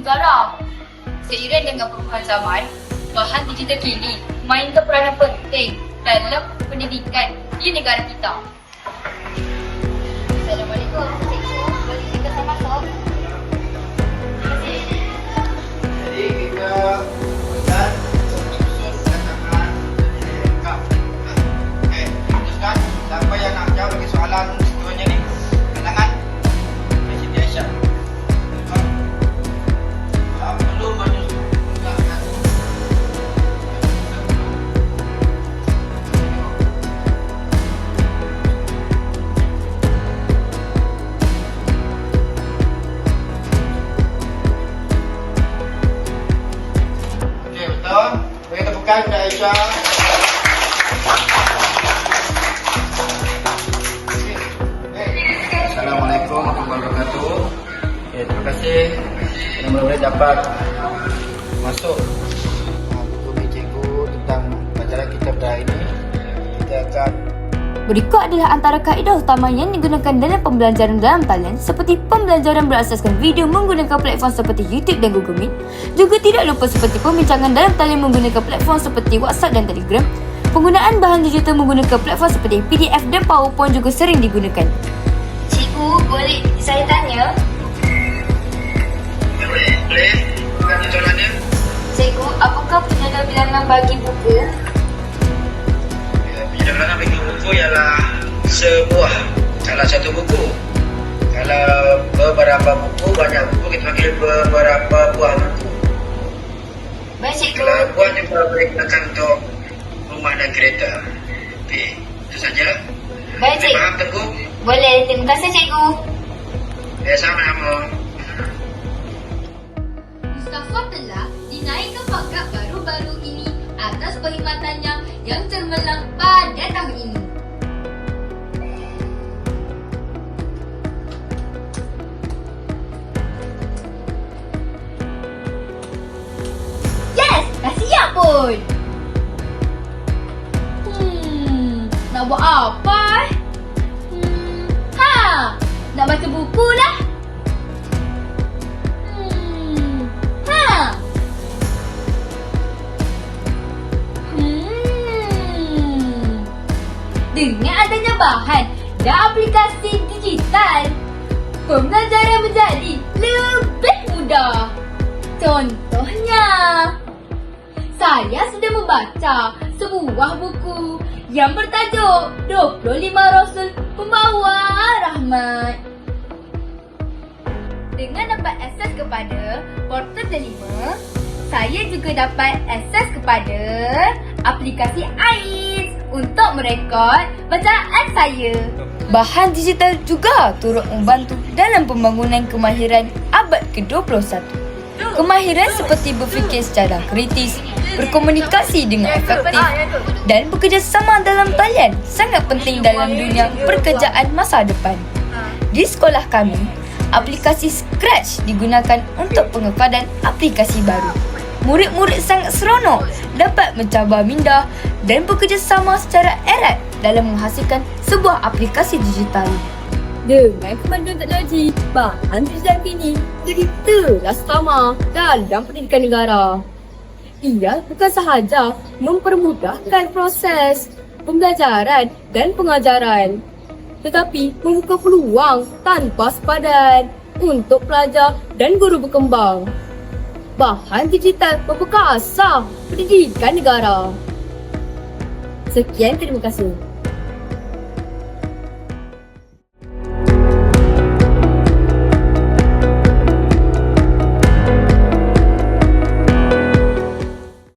negara. Seiring dengan perubahan zaman, bahan digital kini mainkan peranan penting dalam pendidikan di negara kita. Assalamualaikum, cikgu. Boleh kita saya masuk? Terima kasih. Jadi kita buat susun rancangan lengkap. Okey, teruskan. Siapa yang nak jawab bagi soalan seterusnya ni? Tangan. Siti Aisyah. Belum banyak enggak kan. Okey, betul. Beri tepukan kepada Aisyah. Assalamualaikum warahmatullahi wabarakatuh. Okay, terima kasih yang boleh dapat masuk buku cikgu tentang pelajaran kita pada hari ini. Kita akan Berikut adalah antara kaedah utama yang digunakan dalam pembelajaran dalam talian seperti pembelajaran berasaskan video menggunakan platform seperti YouTube dan Google Meet. Juga tidak lupa seperti pembincangan dalam talian menggunakan platform seperti WhatsApp dan Telegram. Penggunaan bahan digital menggunakan platform seperti PDF dan PowerPoint juga sering digunakan. Cikgu, boleh saya tanya? boleh bagi soalannya. Cikgu, apakah penyedia bilangan bagi buku? Penyedia bagi buku ialah sebuah salah satu buku. Kalau beberapa buku, banyak buku, kita panggil beberapa buah buku. Baik, cikgu. Kalau buah ni boleh digunakan untuk rumah dan kereta. Okey, itu saja. Baik, cikgu. Faham Tengku? Boleh, terima kasih cikgu. Ya, sama-sama. Mustafa telah dinaikkan pangkat baru-baru ini atas perkhidmatannya yang cemerlang pada tahun ini. Yes! Dah siap pun! Nak buat apa nak baca buku lah. Dengan adanya bahan dan aplikasi digital, pembelajaran menjadi lebih mudah. Contohnya, saya sudah membaca sebuah buku yang bertajuk 25 Rasul Pembawa Rahmat. Dengan dapat akses kepada portal Delima, saya juga dapat akses kepada aplikasi AIS untuk merekod bacaan saya. Bahan digital juga turut membantu dalam pembangunan kemahiran abad ke-21. Kemahiran seperti berfikir secara kritis, berkomunikasi dengan efektif dan bekerjasama dalam talian sangat penting dalam dunia pekerjaan masa depan. Di sekolah kami, aplikasi Scratch digunakan untuk pengefadan aplikasi baru. Murid-murid sangat seronok dapat mencabar minda dan bekerjasama secara erat dalam menghasilkan sebuah aplikasi digital. Dengan kemajuan teknologi, bahan digital kini jadi telah sama dalam pendidikan negara. Ia bukan sahaja mempermudahkan proses pembelajaran dan pengajaran, tetapi membuka peluang tanpa sepadan untuk pelajar dan guru berkembang. Bahan digital membuka asas pendidikan negara. Sekian, terima kasih.